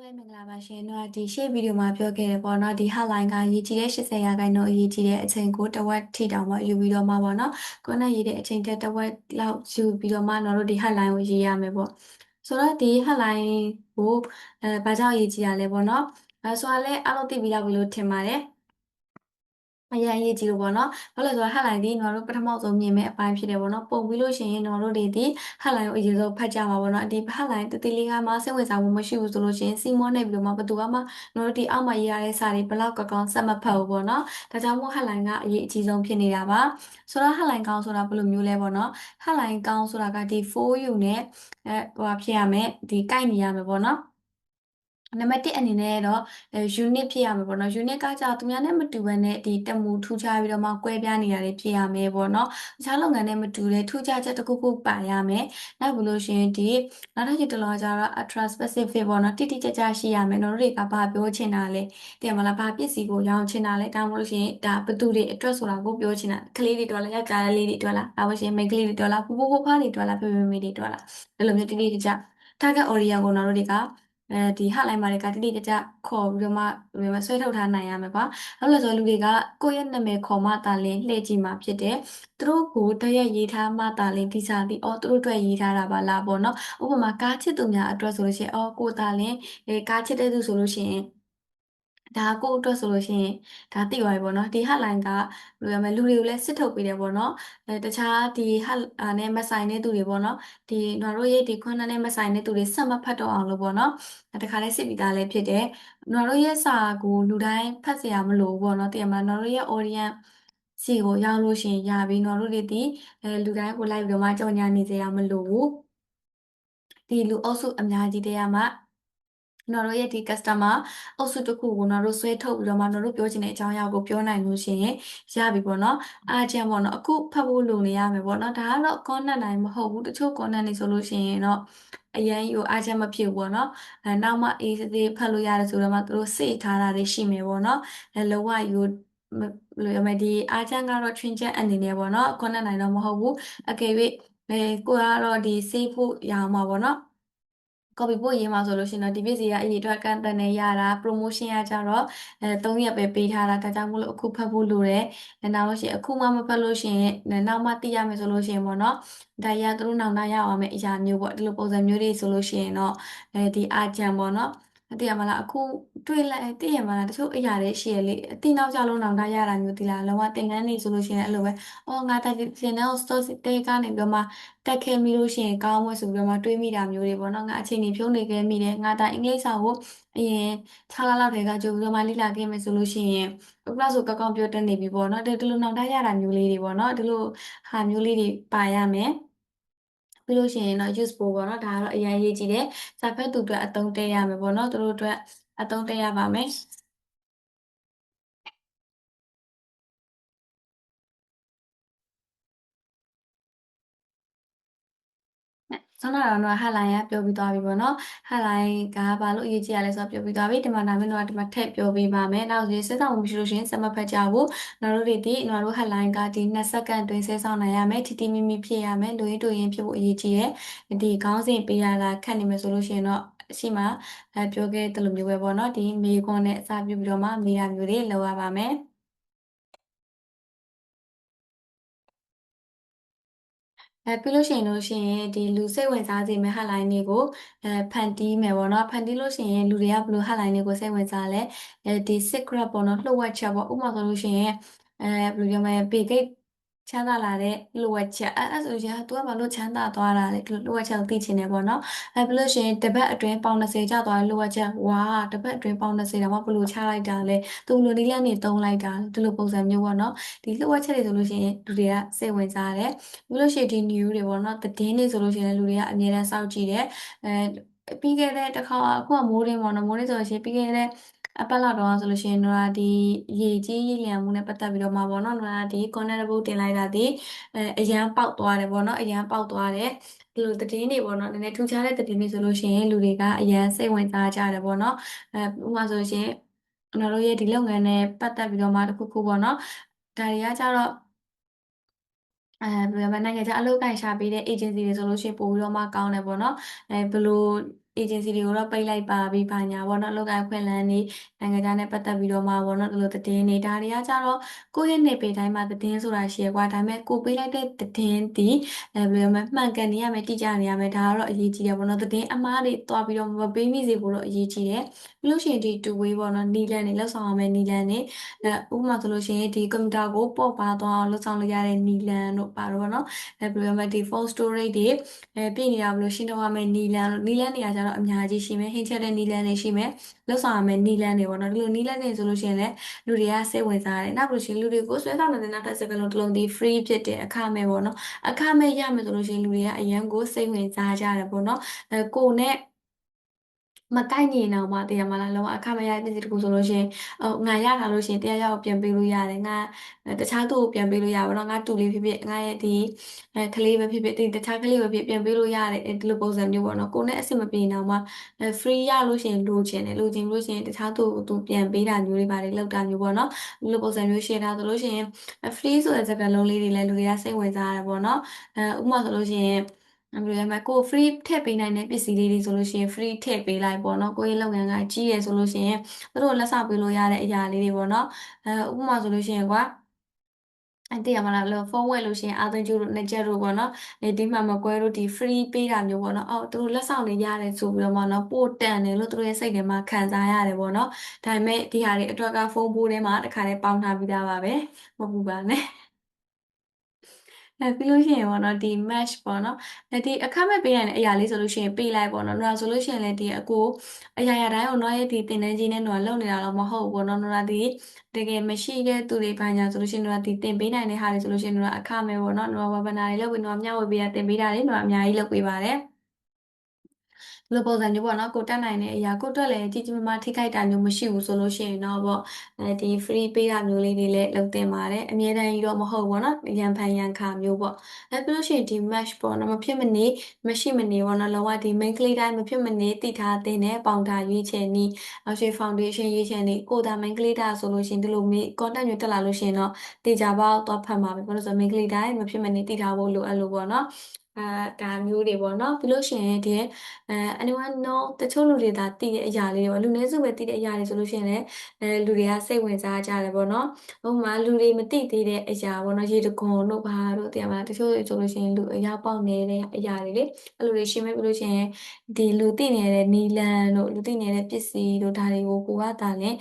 လည်းမင်္ဂလာပါရှင်။ဒီရှေ့ဗီဒီယိုမှာပြောခဲ့တယ်ပေါ့နော်။ဒီ hotline ကရေးကြည့်တဲ့80%အရေးကြီးတဲ့အချိန်ကိုတစ်ဝက်ထိတောင်မှယူပြီးတော့မှပေါ့နော်။ကိုယ်နဲ့ရေးတဲ့အချိန်တစ်ဝက်လောက်ယူပြီးတော့မှတို့ဒီ hotline ကိုရေးရမယ်ပေါ့။ဆိုတော့ဒီ hotline ကိုဘာကြောင့်ရေးကြည့်ရလဲပေါ့နော်။ဆိုတာလည်းအားလုံးသိပြီးလောက်ပြီလို့ထင်ပါတယ်။အရင်ရေးကြည့်လို့ပေါ့နော်။ဘာလို့လဲဆိုတော့ headline ဒီတို့ပထမဆုံးမြင်မဲ့အပိုင်းဖြစ်တယ်ပေါ့နော်။ပုံပြီးလို့ရှိရင်တို့တွေဒီ headline ကိုအရင်ဆုံးဖတ်ကြမှာပေါ့နော်။ဒီ headline တတိလေးကမှစိတ်ဝင်စားမှုမရှိဘူးဆိုလို့ရှိရင်စီမောနဲ့ပြီးတော့မှဘယ်သူမှတို့ဒီအောက်မှာရေးရတဲ့စာတွေဘလောက်ကောင်းဆက်မဖတ်ဘူးပေါ့နော်။ဒါကြောင့်မို့ headline ကအရေးအကြီးဆုံးဖြစ်နေတာပါ။ဆိုတော့ headline ကောင်းဆိုတာဘယ်လိုမျိုးလဲပေါ့နော်။ headline ကောင်းဆိုတာကဒီ 4U နဲ့ဖြစ်ရမယ်ဒီကိုက်နေရမယ်ပေါ့နော်။နံပါတ်1အနေနဲ့တော့unit ဖြစ်ရမယ်ပေါ့နော် unit ကကြာသူများနဲ့မတူဘဲနဲ့ဒီတမူထူးခြားပြီးတော့မှကွဲပြားနေတာတွေဖြစ်ရမယ်ပေါ့နော်တခြားလုပ်ငန်းနဲ့မတူတဲ့ထူးခြားချက်တစ်ခုခုပါရမယ်နောက်ပြီးလို့ရှိရင်ဒီနောက်တစ်ချက်တစ်လောကကျတော့ ultra specific ပေါ့နော်တိတိကျကျရှိရမယ်တို့တွေကဘာပြောချင်တာလဲတင်မလားဘာပစ္စည်းကိုရောင်းချင်တာလဲဒါမှမဟုတ်လို့ရှိရင်ဒါဘသူတွေအတွက်ဆိုတာကိုပြောချင်တာကလေးတွေတော်လားယောက်ျားလေးတွေတော်လားဒါမှမဟုတ်ရှင်မိန်းကလေးတွေတော်လားပူပူဖိုးဖားတွေတော်လားဖေဖေမေမေတွေတော်လားဒီလိုမျိုးတိတိကျကျ target audience ကိုတို့တွေကဒီ hotline မှာတွေကတိတိကျကျခေါ်ပြီးတော့မှဆွဲထုတ်ထားနိုင်ရမယ်ပါ။အဲ့လိုဆိုလူတွေကကိုယ့်ရဲ့နာမည်ခေါ်မှသာလင်းလှည့်ကြည့်မှာဖြစ်တယ်။သူတို့ကိုတရက်ရေးထားမှသာလင်းဒီစာသည်သူတို့အတွက်ရေးထားတာပါလားပေါ့နော်။ဥပမာကားချစ်သူများအတွက်ဆိုလို့ရှိရင်ကိုသာလင်းကားချစ်တဲ့သူဆိုလို့ရှိရင်ဒါကိုယ့်အတွက်ဆိုလို့ရှိရင်ဒါသိသွားပြီပေါ့နော်ဒီ hotline ကဘယ်လိုရမလဲလူတွေကိုလည်းစစ်ထုတ်ပေးတယ်ပေါ့နော်တခြားဒီ နဲ့မဆိုင်တဲ့သူတွေပေါ့နော်ဒီငါတို့ရဲ့ဒီခွန်းနဲ့မဆိုင်တဲ့သူတွေဆက်မဖတ်တော့အောင်လို့ပေါ့နော်တခါလဲစစ်ပြီးသားလည်းဖြစ်တယ်ငါတို့ရဲ့စာကိုလူတိုင်းဖတ်เสียမလို့ပေါ့နော်တကယ်မှငါတို့ရဲ့ audience စီကိုရောက်လို့ရှိရင်ရပြီငါတို့တွေဒီလူတိုင်းကိုလိုက်ပြီးတော့မှကြော်ညာနေစေရမလို့ဘူးဒီလူအုပ်စုအများကြီးတည်းရမှာနော်တို့ရဲ့ဒီ customer အုပ်စုတစ်ခုကိုနော်တို့ဆွဲထုတ်ပြီးတော့မှနော်တို့ပြောချင်တဲ့အကြောင်းအရာကိုပြောနိုင်လို့ရှိရင်ရပြီပေါ့နော်အားချမ်းပေါ့နော်အခုဖတ်ဖို့လိုနေရမယ်ပေါ့နော်ဒါကတော့ content တိုင်းမဟုတ်ဘူးတချို့ content တွေဆိုလို့ရှိရင်တော့အရင်ယူအားချမ်းမဖြစ်ဘူးပေါ့နော်နောက်မှအေးစေးဖတ်လို့ရတယ်ဆိုတော့မှသူတို့စေ့ထားတာတွေရှိမယ်ပေါ့နော်လောကယူဘယ်လိုရမလဲဒီအားချမ်းကတော့ train chat အနေနဲ့ပေါ့နော် content တိုင်းတော့မဟုတ်ဘူးအကယ်၍ကိုကတော့ဒီ save ဖို့ရအောင်ပါပေါ့နော် copy ပို့ရေးမှာဆိုလို့ရှိရင်တော့ဒီပစ္စည်းကအရေးအတွက်ကန့်သတ်နေရတာ promotion ရကြတော့3ရက်ပဲပေးထားတာဒါကြောင့်မို့လို့အခုဖတ်ဖို့လိုတယ်နောက်လို့ရှိရင်အခုမှမဖတ်လို့ရှိရင်နောက်မှသိရမယ်ဆိုလို့ရှိရင်ပေါ့နော်ဒါရသူတို့နောက်နောက်ရအောင်မယ်အရာမျိုးပေါ့ဒီလိုပုံစံမျိုးတွေဆိုလို့ရှိရင်တော့ဒီအာဂျန်ပေါ့နော်သိရမလားအခုတွေ့လိုက်သိရမလားတချို့အရာတွေရှိရလေအတိနောက်ကြလုံးနောက်တာရတာမျိုးဒီလားလောကသင်ခန်းနေဆိုလို့ရှိရင်အဲ့လိုပဲငါတက်တင်တဲ့ store တေးကနေပြီးတော့မှတက်ခဲ့မိလို့ရှိရင်ကောင်းမွေးဆိုပြီးတော့မှတွေးမိတာမျိုးတွေပေါ့နော်ငါအချိန်ကြီးဖြုံးနေခဲ့မိတယ်ငါဒါအင်္ဂလိပ်စာကိုအရင်6လလောက်တည်းကကြိုပြီးတော့မှလေ့လာခဲ့မယ်ဆိုလို့ရှိရင်အခုလောက်ဆိုကောင်းကောင်းပြောတတ်နေပြီပေါ့နော်ဒီလိုနောက်တာရတာမျိုးလေးတွေပေါ့နော်ဒီလိုဟာမျိုးလေးတွေပါရမယ်ပြီးလို့ရှိရင်တော့ use ဖို့ပေါ့နော်ဒါကတော့အရင်ရေးကြည့်တယ်စာဖတ်သူအတွက်အသုံးတည့်ရမယ်ပေါ့နော်သူတို့အတွက်အသုံးတည့်ရပါမယ်ဆောင်းလာတော့ headline ကပြောပြီးသွားပြီပေါ့နော် headline ကဘာလို့အရေးကြီးရလဲဆိုတော့ပြောပြီးသွားပြီဒီမှာနာမည်တော့ဒီမှာထည့်ပြောပေးပါမယ်နောက်ဆိုစစ်ဆောင်မှုမရှိလို့ရှိရင်စမဖတ်ကြဘူးကျွန်တော်တို့တွေဒီကျွန်တော်တို့ headline ကဒီ2စက္ကန့်အတွင်းဆက်ဆောင်နိုင်ရမယ်တီတီမီမီဖြစ်ရမယ်လူရင်းတူရင်းဖြစ်ဖို့အရေးကြီးတယ်ဒီခေါင်းစဉ်ပေးရတာခက်နေမယ်ဆိုလို့ရှိရင်တော့ရှိမှပြောခဲ့တဲ့လိုမျိုးပဲပေါ့နော်ဒီမေခွန်းနဲ့အစားပြုပြီးတော့မှမေးရမျိုးတွေလုပ်ရပါမယ်ပြီးလို့ရှိရင်ဒီလူစိတ်ဝင်စားစေမယ့် headline တွေကိုဖန်တီးမယ်ပေါ့နော်ဖန်တီးလို့ရှိရင်လူတွေကဘယ်လို headline တွေကိုစိတ်ဝင်စားလဲဒီ secret ပေါ့နော်လှုပ်ဝက်ချက်ပေါ့ဥပမာဆိုလို့ရှိရင်ဘယ်လိုပြောမလဲ big gate ချမ်းသာလာတဲ့လှုပ်ဝက်ချက်အဲ့ဆိုရင် तू ကဘာလို့ချမ်းသာသွားတာလဲလှုပ်ဝက်ချက်ကိုသိချင်တယ်ပေါ့နော်ပြီးလို့ရှိရင်တစ်ပတ်အတွင်းပေါင်20ကျသွားတဲ့လှုပ်ဝက်ချက်ဝါတစ်ပတ်အတွင်းပေါင်20တော့မှဘယ်လိုချလိုက်တာလဲသူဘယ်လိုနည်းလမ်းတွေသုံးလိုက်တာဒီလိုပုံစံမျိုးပေါ့နော်ဒီလှုပ်ဝက်ချက်တွေဆိုလို့ရှိရင်လူတွေကစိတ်ဝင်စားတယ် ပြီးလို့ရှိရင်ဒီ new တွေပေါ့နော်သတင်းတွေဆိုလို့ရှိရင်လည်းလူတွေကအများအားစောင့်ကြည့်တယ်ပြီးခဲ့တဲ့တစ်ခါအခုကမိုးရင်းပေါ့နော်မိုးရင်းဆိုလို့ရှိရင်ပြီးခဲ့တဲ့အပတ်လောက်တော့ဆိုလို့ရှိရင်တော့ဒီရေကြီးရေလျံမှုနဲ့ပတ်သက်ပြီးတော့မှာပေါ့နော်တော့ဒီ connectable တင်လိုက်တာဒီအရန်ပေါက်သွားတယ်ပေါ့နော်အရန်ပေါက်သွားတယ်ဒီလိုသတင်းတွေပေါ့နော်နည်းနည်းထူးခြားတဲ့သတင်းတွေဆိုလို့ရှိရင်လူတွေကအရန်စိတ်ဝင်စားကြတယ်ပေါ့နော်ဥပမာဆိုလို့ရှိရင်ကျွန်တော်တို့ရဲ့ဒီလုပ်ငန်းနဲ့ပတ်သက်ပြီးတော့မှတစ်ခုခုပေါ့နော်ဒါတွေကကြတော့ ဘယ်လိုမှနိုင်ငံခြားအလုပ်ကိုင်ရှာပေးတဲ့ agency တွေဆိုလို့ရှိရင်ပို့ပြီးတော့မှကောင်းတယ်ပေါ့နော်ဘယ်လို agency တွေကိုတော့ပိတ်လိုက်ပါပြီဘာညာပေါ့နော်အလုပ်ကိုင်ခွင့်လန်းနေနိုင်ငံခြားနဲ့ပတ်သက်ပြီးတော့မှပေါ့နော်ဒီလိုသတင်းတွေဒါတွေကကြတော့ကိုယ့်ရဲ့နေပေတိုင်းမှာသတင်းဆိုတာရှိရကွာဒါပေမဲ့ကိုပေးလိုက်တဲ့သတင်းဒီဘယ်လိုမှမှန်ကန်နေရမယ်တိကျနေရမယ်ဒါကတော့အရေးကြီးတယ်ပေါ့နော်သတင်းအမှားတွေတွားပြီးတော့မပေးမိစေဖို့တော့အရေးကြီးတယ်ပြီးလို့ရှိရင်ဒီ two way ပေါ့နော်နီလန်တွေလောက်ဆောင်ရမယ်နီလန်တွေဥပမာဆိုလို့ရှိရင်ဒီကွန်ပျူတာကိုပေါ့ပါသွားအောင်လောက်ဆောင်လို့ရတဲ့နီလန်တို့ပါတော့ပေါ့နော်ဘယ်လိုမှဒီ phone storage တွေပြည့်နေတာဘယ်လိုရှင်းတော့ရမယ်နီလန်နီလန်တွေကကြတော့အများကြီးရှိမယ်ဟင်းချက်တဲ့နီလန်တွေရှိမယ်လောက်ဆောင်ရမယ်နီလန်တွေပေါ့နော်ဒီလိုနီလန်တွေဆိုလို့ရှိရင်လည်းလူတွေကစိတ်ဝင်စားတယ်နောက်ပြီးလို့ရှိရင်လူတွေကိုဆွဲဆောင်နေတဲ့နောက်ထပ်စကားလုံးတစ်လုံးဒီ free ဖြစ်တဲ့အခမဲ့ပေါ့နော်အခမဲ့ရမယ်ဆိုလို့ရှိရင်လူတွေကအရန်ကိုစိတ်ဝင်စားကြတယ်ပေါ့နော်ကိုနဲ့မကိုက်ညီအောင်မတရားမလားလုံးဝအခမရတဲ့ပစ္စည်းတစ်ခုဆိုလို့ရှိရင်ငါရထားလို့ရှိရင်တရားရောက်ပြန်ပေးလို့ရတယ်ငါတခြားသူ့ကိုပြန်ပေးလို့ရပါတော့ငါတူလေးဖြစ်ဖြစ်ငါရဲ့ဒီကလေးပဲဖြစ်ဖြစ်ဒီတခြားကလေးပဲဖြစ်ပြန်ပေးလို့ရတယ်ဒီလိုပုံစံမျိုးပေါ့နော်ကိုနဲ့အဆင်မပြေအောင်မှ free ရလို့ရှိရင်လိုချင်တယ်လိုချင်လို့ရှိရင်တခြားသူ့ကိုသူပြန်ပေးတာမျိုးတွေပါတယ်လောက်တာမျိုးပေါ့နော်ဒီလိုပုံစံမျိုးရှင်းထားဆိုလို့ရှိရင် free ဆိုတဲ့စကားလုံးလေးတွေလည်းလူတွေကစိတ်ဝင်စားရတယ်ပေါ့နော်ဥပမာဆိုလို့ရှိရင်ဘယ်လိုလဲမကို free ထည့်ပေးနိုင်တဲ့ပစ္စည်းလေးတွေဆိုလို့ရှိရင် free ထည့်ပေးလိုက်ပေါ့နော်ကိုယ့်ရဲ့လုပ်ငန်းကကြီးရယ်ဆိုလို့ရှိရင်သူတို့လက်ဆောင်ပေးလို့ရတဲ့အရာလေးတွေပေါ့နော်ဥပမာဆိုလို့ရှိရင်ကွာတည်ရမလားလို့ဖုန်းဝယ်လို့ရှိရင်အာသွင်းကျိုးတို့နှစ်ချက်တို့ပေါ့နော်ဒီမှာမကွဲတို့ဒီ free ပေးတာမျိုးပေါ့နော်သူတို့လက်ဆောင်တွေရတယ်ဆိုပြီးတော့မှနော်ပို့တန်တယ်လို့သူတို့ရဲ့စိတ်ထဲမှာခံစားရတယ်ပေါ့နော်ဒါပေမဲ့ဒီဟာတွေအတွက်ကဖုန်းပိုးထဲမှာတခါတည်းပေါင်းထားပြီးသားပါပဲမဟုတ်ဘူးပါနဲ့ပြီးလို့ရှိရင်ပေါ့နော်ဒီ match ပေါ့နော်ဒီအခမဲ့ပေးနိုင်တဲ့အရာလေးဆိုလို့ရှိရင်ပေးလိုက်ပေါ့နော်နော်ဆိုလို့ရှိရင်လည်းဒီအကိုအရာရာတိုင်းကိုတော့ရဲ့ဒီတင်တန်းကြီးနဲ့တော့လုံနေတာတော့မဟုတ်ဘူးပေါ့နော်နော်ဒီတကယ်မရှိတဲ့သူတွေဘာညာဆိုလို့ရှိရင်တော့ဒီတင်ပေးနိုင်တဲ့ဟာတွေဆိုလို့ရှိရင်တော့အခမဲ့ပေါ့နော်နော်ဝဘနာတွေလုပ်ပြီးတော့မျှဝေပေးတာတင်ပေးတာတွေတော့အများကြီးလုပ်ပေးပါတယ်ဒီလိုပုံစံမျိုးပေါ့နော်ကိုတက်နိုင်တဲ့အရာကိုတက်လည်းကြီးကြီးမားမားထိခိုက်တာမျိုးမရှိဘူးဆိုလို့ရှိရင်တော့ပေါ့ဒီ free ပေးတာမျိုးလေးတွေလည်းလုပ်တင်ပါတယ်အမြဲတမ်းကြီးတော့မဟုတ်ဘူးပေါ့နော်ရန်ဖန်ရန်ခါမျိုးပေါ့ပြီးလို့ရှိရင်ဒီ match ပေါ့နော်မဖြစ်မနေမရှိမနေပေါ့နော်လောကဒီ main ကလေးတိုင်းမဖြစ်မနေတည်ထားတဲ့နဲ့ပေါင်တာရွေးချယ်နည်းရွှေ foundation ရွေးချယ်နည်းကိုဒါ main ကလေးတာဆိုလို့ရှိရင်ဒီလိုမျိုး content မျိုးတက်လာလို့ရှိရင်တော့တေချာပေါက်တော့ဖတ်မှာပဲဘာလို့ဆို main ကလေးတိုင်းမဖြစ်မနေတည်ထားဖို့လိုအပ်လို့ပေါ့နော်ဒါမျိုးတွေပေါ့နော်ပြီးလို့ရှိရင်ဒီanyone know တချို့လူတွေဒါတည်တဲ့အရာလေးတွေပေါ့လူနည်းစုပဲတည်တဲ့အရာတွေဆိုလို့ရှိရင်လည်းလူတွေကစိတ်ဝင်စားကြတယ်ပေါ့နော်ဥပမာလူတွေမသိသေးတဲ့အရာပေါ့နော်ရေတခွန်တို့ဘာတို့တရားမလားတချို့ဆိုလို့ရှိရင်လူအရာပေါက်နေတဲ့အရာတွေလေအဲ့လိုတွေရှင်းမဲ့ပြီးလို့ရှိရင်ဒီလူသိနေတဲ့နီလန်တို့လူသိနေတဲ့ပစ္စည်းတို့ဒါတွေကိုကိုကတာလင်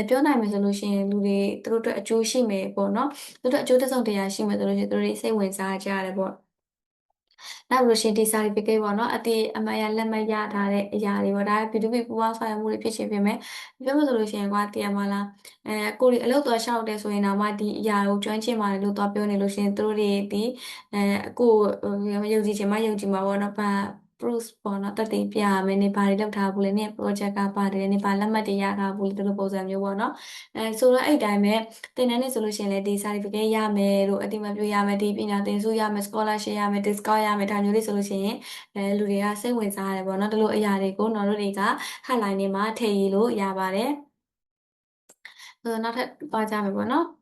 ပြောနိုင်မယ်ဆိုလို့ရှိရင်လူတွေသူတို့အတွက်အကျိုးရှိမယ်ပေါ့နော်သူတို့အတွက်အကျိုးတစ်စုံတစ်ရာရှိမယ်ဆိုလို့ရှိရင်သူတို့တွေစိတ်ဝင်စားကြရတယ်ပေါ့နောက်လို့ရှိရင်ဒီ certificate ပေါ့နော်အမှတ်အရလက်မှတ်ရထားတဲ့အရာတွေပေါ့ဒါက B2B ပူးပေါင်းဆောင်ရွက်မှုတွေဖြစ်ချင်းဖြစ်မယ်ပြောမှဆိုလို့ရှိရင်ကွာတရားမလားကိုရီအလုပ်တော်ရှောက်တယ်ဆိုရင်တော့မှဒီအရာကိုကျွမ်းကျင်ပါတယ်လို့တော့ပြောနေလို့ရှိရင်သူတို့တွေဒီကိုယုံကြည်ချင်မှယုံကြည်မှာပေါ့နော်ဘာ proof ပေါ့နော်တက်တည်ပြရမယ်နေဘာတွေလုပ်ထားဘူးလဲနေ project ကပါတယ်နေဘာလက်မှတ်တွေရထားဘူးလဲဒီလိုပုံစံမျိုးပေါ့နော်ဆိုတော့အဲ့အတိုင်းပဲသင်တန်းနေဆိုလို့ရှိရင်လည်းဒီ certificate ရမယ်လို့အတိမတ်ပြုရမယ်ဒီပညာသင်ဆုရမယ် scholarship ရမယ် discount ရမယ်ဒါမျိုးလေးဆိုလို့ရှိရင်လူတွေကစိတ်ဝင်စားတယ်ပေါ့နော်ဒီလိုအရာတွေကိုနော်တို့တွေက hotline တွေမှာထည့်ရေးလို့ရပါတယ်နောက်ထပ်သွားကြမယ်ပေါ့နော်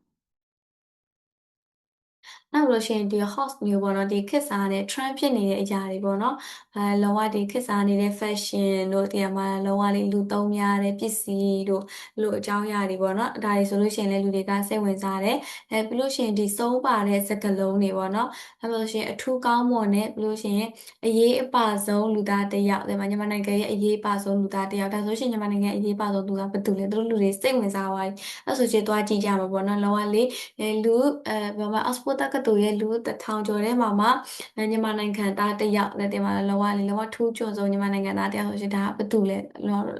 နောက်လို့ရှိရင်ဒီ host မျိုးပေါ့နော်ဒီခေတ်စားတဲ့ trend ဖြစ်နေတဲ့အရာတွေပေါ့နော်လုံးဝဒီခေတ်စားနေတဲ့ fashion တို့တရားမှာလုံးဝလေးလူသုံးများတဲ့ပစ္စည်းတို့လို့အကြောင်းအရာတွေပေါ့နော်ဒါတွေဆိုလို့ရှိရင်လည်းလူတွေကစိတ်ဝင်စားတယ်ပြီးလို့ရှိရင်ဒီစုံးပါတဲ့စကားလုံးတွေပေါ့နော်ပြီးလို့ရှိရင်အထူးကောင်းမွန်တဲ့ပြီးလို့ရှိရင်အရေးအပါဆုံးလူသားတစ်ယောက်ဒီမှာမြန်မာနိုင်ငံရဲ့အရေးအပါဆုံးလူသားတစ်ယောက်ဒါဆိုရှင်မြန်မာနိုင်ငံအရေးအပါဆုံးသူကဘာတူလဲသူတို့လူတွေစိတ်ဝင်စားသွားပြီအဲ့ဆိုချင်သွားကြည့်ကြမှာပေါ့နော်လုံးဝလေးလူဘာမှ Oxford တက္ကသိုလ်ရဲ့လူ1000ကျော်ထဲမှာမြန်မာနိုင်ငံသားတစ်ယောက်လည်းတင်ပါလောကလေးလောကထူးချွန်ဆုံးမြန်မာနိုင်ငံသားတစ်ယောက်ဆိုရှင်ဒါကဘာတူလဲ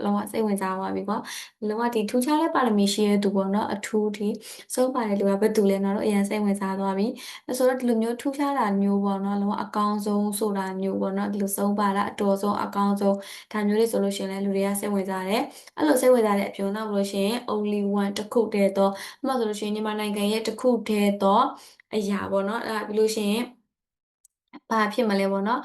လောကစိတ်ဝင်စားသွားပြီပေါ့လောကဒီထူးခြားတဲ့ပါရမီရှိတဲ့သူပေါ့နော်အထူးဒီစိုးပါတဲ့လူကဘာတူလဲတော့အရင်စိတ်ဝင်စားသွားပြီဆိုတော့ဒီလိုမျိုးထူးခြားတာမျိုးပေါ့နော်လောကအကောင်းဆုံးဆိုတာမျိုးပေါ့နော်ဒီလိုဆုံးပါတာအတော်ဆုံးအကောင်းဆုံးဒါမျိုးတွေဆိုလို့ရှိရင်လည်းလူတွေကစိတ်ဝင်စားတယ်အဲ့လိုစိတ်ဝင်စားတဲ့အပြင်နောက်လို့ရှိရင် only one တစ်ခုတည်းတော့မှဆိုလို့ရှိရင်မြန်မာနိုင်ငံရဲ့တစ်ခုတည်းတော့အရာပေါ့နော်အဲ့ဒါပြီးလို့ရှိရင် ဘာဖြစ်မလဲပေါ့နော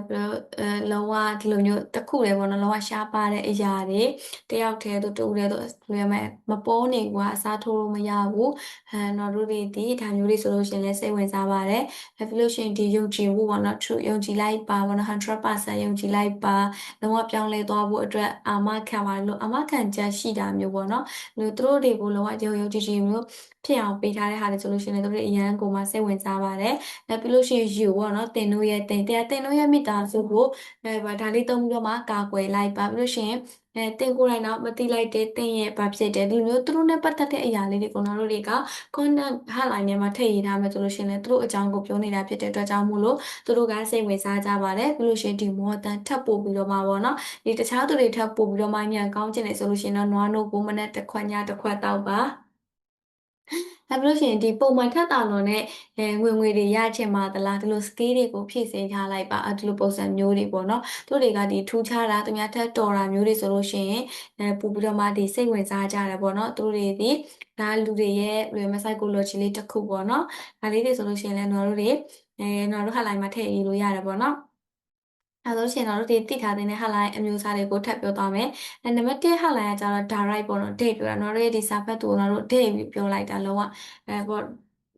်ဘယ်လိုလုံးဝဒီလိုမျိုးတစ်ခုလေပေါ့နော်လုံးဝရှားပါတဲ့အရာတွေတယောက်တည်းသူတူတယ်သူဘယ်မှာမပေါ်နေကွာအစားထိုးလို့မရဘူးနော်တို့တွေဒီဒါမျိုးတွေဆိုလို့ရှရင်လဲစိတ်ဝင်စားပါတယ်ပြီးလို့ရှရင်ဒီယုံကြည်မှုပေါ့နော် true ယုံကြည်လိုက်ပါပေါ့နော်100%ယုံကြည်လိုက်ပါလုံးဝပြောင်းလဲသွားဖို့အတွက်အာမခံပါလို့အာမခံချက်ရှိတာမျိုးပေါ့နော်သူတို့တွေကိုလုံးဝယုံကြည်မျိုးဖြစ်အောင်ပေးထားတဲ့ဟာတွေဆိုလို့ရှရင်လည်းသူတို့အရန်ကိုမှစိတ်ဝင်စားပါတယ်ပြီးလို့ရှိရင်ယူပေါ့နော်တင်တို့ရဲ့တင်တို့ရဲ့မိသားစုကိုဒါလေးသုံးပြီးတော့မှကာကွယ်လိုက်ပါပြီးလို့ရှိရင်တင်ကိုယ်တိုင်တော့မသိလိုက်တဲ့တင်ရဲ့ဘာဖြစ်တယ်ဒီလိုမျိုးသူတို့နဲ့ပတ်သက်တဲ့အရာလေးတွေကိုတို့တွေက content hotline ထဲမှာထည့်ရေးထားမယ်ဆိုလို့ရှိရင်လည်းသူတို့အကြောင်းကိုပြောနေတာဖြစ်တဲ့အတွက်ကြောင့်မို့လို့သူတို့ကစိတ်ဝင်စားကြပါတယ်ပြီးလို့ရှိရင်ဒီမော်တန်ထပ်ပို့ပြီးတော့မှပေါ့နော်ဒီတခြားသူတွေထပ်ပို့ပြီးတော့မှညံကောင်းကျင်နေဆိုလို့ရှိရင်တော့နွားနို့ကိုမနဲ့တစ်ခွက်ညတစ်ခွက်တောက်ပါဒါပြီးလို့ရှိရင်ဒီပုံမှန်ထက်တာလွန်တဲ့ငွေတွေရချင်ပါသလားဒီလို skill တွေကိုဖြည့်ဆည်းထားလိုက်ပါဒီလိုပုံစံမျိုးတွေပေါ့နော်သူတွေကဒီထူးခြားတာသူများထက်တော်တာမျိုးတွေဆိုလို့ရှိရင်ပို့ပြီးတော့မှဒီစိတ်ဝင်စားကြတယ်ပေါ့နော်သူတွေဒီဒါလူတွေရဲ့psychology လေးတစ်ခုပေါ့နော်ဒါလေးတွေဆိုလို့ရှိရင်လည်းတို့တွေတို့ highlight မှာထည့်ရေးလို့ရတယ်ပေါ့နော်အဲဆိုရှင်တို့ဒီတိထားတဲ့ hotline အမျိုးအစားတွေကိုထပ်ပြောသွားမယ်။နံပါတ်1 hotline ကကျတော့ direct ပေါ့နော် date ပြောတာတို့ရဲ့ဒီစာဖတ်သူကိုတို့ date ပြောလိုက်တာလုံးဝပေါ့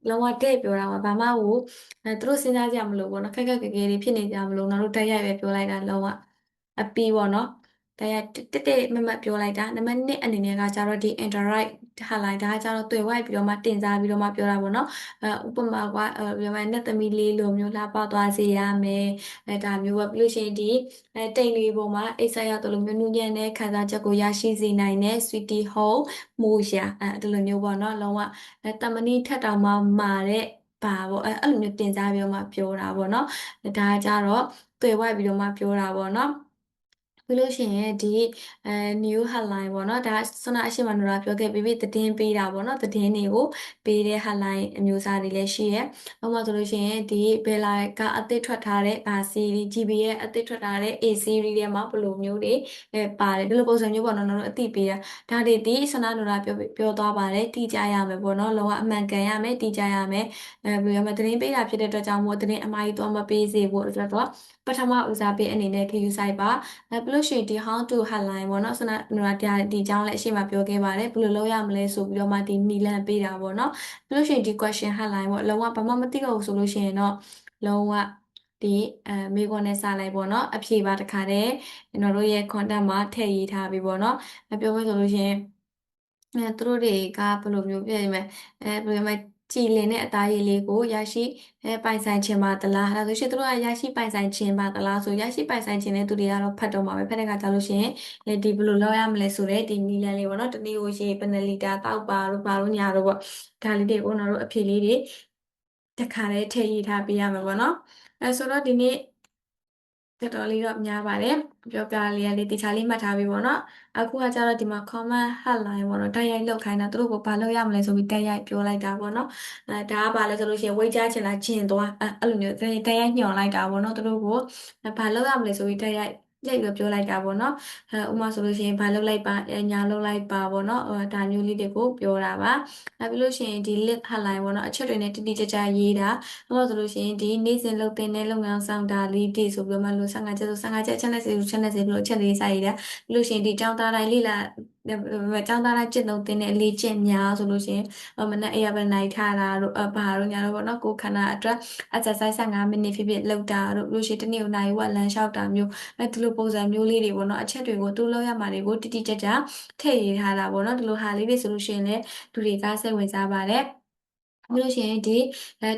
လုံးဝ date ပြောတာဘာမှကိုသူတို့စဉ်းစားကြမလို့ပေါ့နော်ခက်ခက်ခဲခဲတွေဖြစ်နေကြမလို့တို့တိုက်ရိုက်ပဲပြောလိုက်တာလုံးဝအပီးပေါ့နော်တရားတက်မမတ်ပြောလိုက်တာနံပါတ်2အနေနဲ့ကကျတော့ဒီ interact hotline ဒါကကျတော့တွေ့ဝိုက်ပြီးတော့မှတင်စားပြီးတော့မှပြောတာပေါ့နော်ဥပမာကပြောမယ်နဲ့သမီးလေးလိုမျိုးလှပသွားစေရမယ်ဒါမျိုးပဲပြီးလို့ရှိရင်ဒီတိမ်လေးပေါ်မှာအိတ်ဆက်ရတော့လိုမျိုးနူးညံ့တဲ့ခံစားချက်ကိုရရှိစေနိုင်တဲ့ sweetie home မိုးရာဒီလိုမျိုးပေါ့နော်လုံးဝတမဏိထက်တောင်မှမာတဲ့ပါပေါ့အဲ့လိုမျိုးတင်စားပြီးတော့မှပြောတာပေါ့နော်ဒါကကြတော့တွေ့ဝိုက်ပြီးတော့မှပြောတာပေါ့နော်ပြီးလို့ရှိရင်ဒီnew headline ပေါ့နော်ဒါဆွမ်းနာအရှိမနူရာပြောခဲ့ပြီးသတင်းပေးတာပေါ့နော်သတင်းတွေကိုပေးတဲ့ headline အမျိုးအစားတွေလည်းရှိရဲ။ဥပမာဆိုလို့ရှိရင်ဒီဘယ်လာကအသစ်ထွက်ထားတဲ့series GB ရဲ့အသစ်ထွက်ထားတဲ့ A series ထဲမှာဘယ်လိုမျိုးတွေပါတယ်ဒီလိုပုံစံမျိုးပေါ့နော်တို့အသိပေးတာဒါတွေဒီဆွမ်းနာနူရာပြောသွားပါတယ်တီးကြရမယ်ပေါ့နော်လုံးဝအမှန်ကန်ရမယ်တီးကြရမယ်ပြီးတော့သတင်းပေးတာဖြစ်တဲ့အတွက်ကြောင့်မို့သတင်းအမှားကြီးတော့မပေးစေဖို့အတွက်တော့ပထမဦးစားပေးအနေနဲ့ခယူဆိုင်ပါပြီးလို့ရှိရင်ဒီ how to hotline ပေါ့နော်ဆန္ဒနရာဒီအကြောင်းလည်းအရှိမပြောခဲ့ပါတယ်ဘယ်လိုလုပ်ရမလဲဆိုပြီးတော့မှဒီနီလန်ပေးတာပေါ့နော်ပြီးလို့ရှိရင်ဒီ question hotline ပေါ့လုံးဝဘာမှမသိတော့ဘူးဆိုလို့ရှိရင်တော့လုံးဝဒီမေခွန်းနဲ့စလိုက်ပေါ့နော်အဖြေပါတခါတည်းကျွန်တော်တို့ရဲ့ content မှာထည့်ရေးထားပြီပေါ့နော်ပြောမယ်ဆိုလို့ရှိရင်သူတို့တွေကဘယ်လိုမျိုးပြည့်မလဲဘယ်လိုမှကြည်လင်တဲ့အသားရည်လေးကိုရရှိပိုင်ဆိုင်ခြင်းပါသလားဒါဆိုရှင်သူတို့ကရရှိပိုင်ဆိုင်ခြင်းပါသလားဆိုရရှိပိုင်ဆိုင်ခြင်းတဲ့သူတွေကတော့ဖတ်တော့မှာပဲဖတ်တဲ့အခါကျလို့ရှိရင်ဒီဘယ်လိုလုပ်ရမလဲဆိုတဲ့ဒီနီလန်လေးပေါ့နော်တနည်းကိုရေဘယ်နှလီတာတောက်ပါတို့ဘာလို့ညာတို့ပေါ့ဒါလေးတွေကိုတို့အဖြေလေးတွေတခါတည်းထည့်ရေးထားပေးရမှာပေါ့နော်ဆိုတော့ဒီနေ့တော်တော်လေးတော့များပါတယ်ပြောပြလေးရလေးတခြားလေးမှတ်ထားပြီပေါ့နော်အခုကကျတော့ဒီမှာ comment hotline ပေါ့နော်တိုက်ရိုက်လောက်ခိုင်းတာသူတို့ကဘာလုပ်ရမလဲဆိုပြီးတိုက်ရိုက်ပြောလိုက်တာပေါ့နော်ဒါကဘာလဲဆိုလို့ရှိရင်ဝိတ်ကြချင်လားကျင်သွားအဲ့လိုမျိုးတိုက်ရိုက်ညှော်လိုက်တာပေါ့နော်သူတို့ကဘာလုပ်ရမလဲဆိုပြီးတိုက်ရိုက်ရိုက်ပြီးပြောလိုက်တာပေါ့နော်ဥပမာဆိုလို့ရှိရင်ဘာလုပ်လိုက်ပါညာလုပ်လိုက်ပါပေါ့နော်ဒါမျိုးလေးတွေကိုပြောတာပါပြီးလို့ရှိရင်ဒီ list hotline ပေါ့နော်အချက်တွေနဲ့တိတိကျကျရေးတာဥပမာဆိုလို့ရှိရင်ဒီနေ့စဉ်လုပ်တဲ့လုပ်ငန်းဆောင်တာလေးတွေဆိုပြီးမှလို့15ချက်ဆို15ချက်အချက်နဲ့စေချက်နဲ့စေလို့အချက်လေးစာရေးတာပြီးလို့ရှိရင်ဒီចောင်းသားတိုင်းလေးလာចောင်းသားတိုင်းကျင့်သုံးတဲ့လေးကျင့်များဆိုလို့ရှိရင်မနက်အေးရပဲနိုင်ထားတာတို့ဘာတို့ညာတို့ပေါ့နော်ကိုခန္ဓာအတွက် exercise 15မိနစ်ဖြစ်ဖြစ်လုပ်တာတို့လို့ရှိရင်တနေ့ကိုနိုင်ဝက်လမ်းလျှောက်တာမျိုးဒီလိုပုံစံမျိုးလေးတွေပေါ့နော်အချက်တွေကိုသူ့လောက်ရမှာတွေကိုတိတိကျကျထည့်ရေးထားတာပေါ့နော်ဒီလိုဟာလေးတွေဆိုလို့ရှိရင်လည်းလူတွေကစိတ်ဝင်စားပါတယ်ပြီးလို့ရှိရင်ဒီ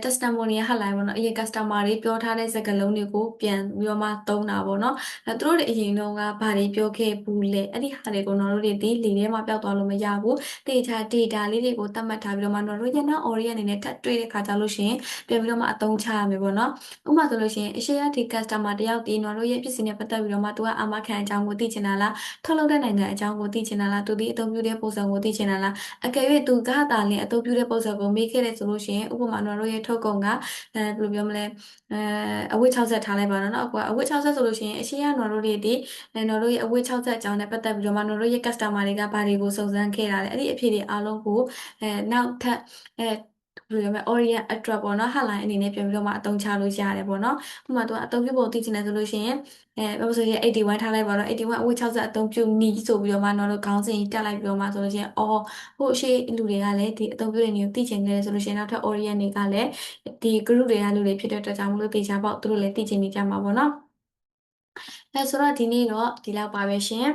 testimonial hotline ပေါ့နော်အရင် customer တွေပြောထားတဲ့စကားလုံးတွေကိုပြန်ပြီးတော့မှသုံးတာပေါ့နော်သူတို့တွေအရင်တော့ကဘာတွေပြောခဲ့ဘူးလဲအဲ့ဒီဟာတွေကိုတို့တွေဒီလေထဲမှာပျောက်သွားလို့မရဘူးတေချာ data လေးတွေကိုသတ်မှတ်ထားပြီးတော့မှတို့ရနောက် order အနေနဲ့ထပ်တွေ့တဲ့ခါကျလို့ရှိရင်ပြန်ပြီးတော့မှအသုံးချရမယ်ပေါ့နော်ဥပမာဆိုလို့ရှိရင်အရှိရဒီ customer တယောက်ဒီတို့ရဲ့ပစ္စည်းနဲ့ပတ်သက်ပြီးတော့မှသူကအာမခံအကြောင်းကိုသိချင်တာလားထုတ်လုပ်တဲ့နိုင်ငံအကြောင်းကိုသိချင်တာလားသူဒီအသုံးပြုတဲ့ပုံစံကိုသိချင်တာလားအကယ်၍သူကသာလင်အသုံးပြုတဲ့ပုံစံကိုမေးခဲ့တဲ့ဆိုလို့ရှိရင်ဥပမာတို့ရဲ့ထုတ်ကုန်ကဘယ်လိုပြောမလဲအဝတ်60ထားလိုက်ပါတော့နော်အဝတ်60ဆိုလို့ရှိရင်အရှိရတို့တွေဒီတို့ရဲ့အဝတ်60အကြောင်းနဲ့ပတ်သက်ပြီးတော့မှတို့ရဲ့ customer တွေကဘာတွေကိုစုံစမ်းခဲ့တာလဲအဲ့ဒီအဖြေတွေအားလုံးကိုနောက်ထပ် လိုရမလဲ audience အတွက်ပေါ့နော် hotline အနေနဲ့ပြန်ပြီးတော့မှအသုံးချလို့ရတယ်ပေါ့နော်ဥပမာသူကအသုံးပြုပုံသိချင်တယ်ဆိုလို့ရှိရင်ပြောဆိုရင်81ထားလိုက်ပါတော့81အဝတ်60အသုံးပြုနီးဆိုပြီးတော့မှတော့ခေါင်းစဉ်တက်လိုက်ပြီးတော့မှဆိုလို့ရှိရင်အော်ဟိုရှေ့လူတွေကလည်းဒီအသုံးပြုတဲ့နေကိုသိချင်တယ်ဆိုလို့ရှိရင်နောက်ထပ် audience တွေကလည်းဒီ group တွေကလူတွေဖြစ်တဲ့အတွက်ကြောင့်မလို့တေချာပေါ့သူတို့လည်းသိချင်နေကြမှာပေါ့နော်ဆိုတော့ဒီနေ့တော့ဒီလောက်ပါပဲရှင်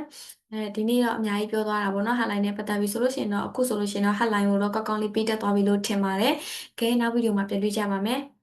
ဒီနေ့တော့အများကြီးပြောသွားတာပေါ့နော် hotline နဲ့ပတ်သက်ပြီးဆိုလို့ရှိရင်တော့အခုဆိုလို့ရှိရင်တော့ hotline ကိုတော့ကောင်းကောင်းလေးပေးတတ်သွားပြီလို့ထင်ပါတယ်။ကဲနောက်ဗီဒီယိုမှာပြန်တွေ့ကြပါမယ်။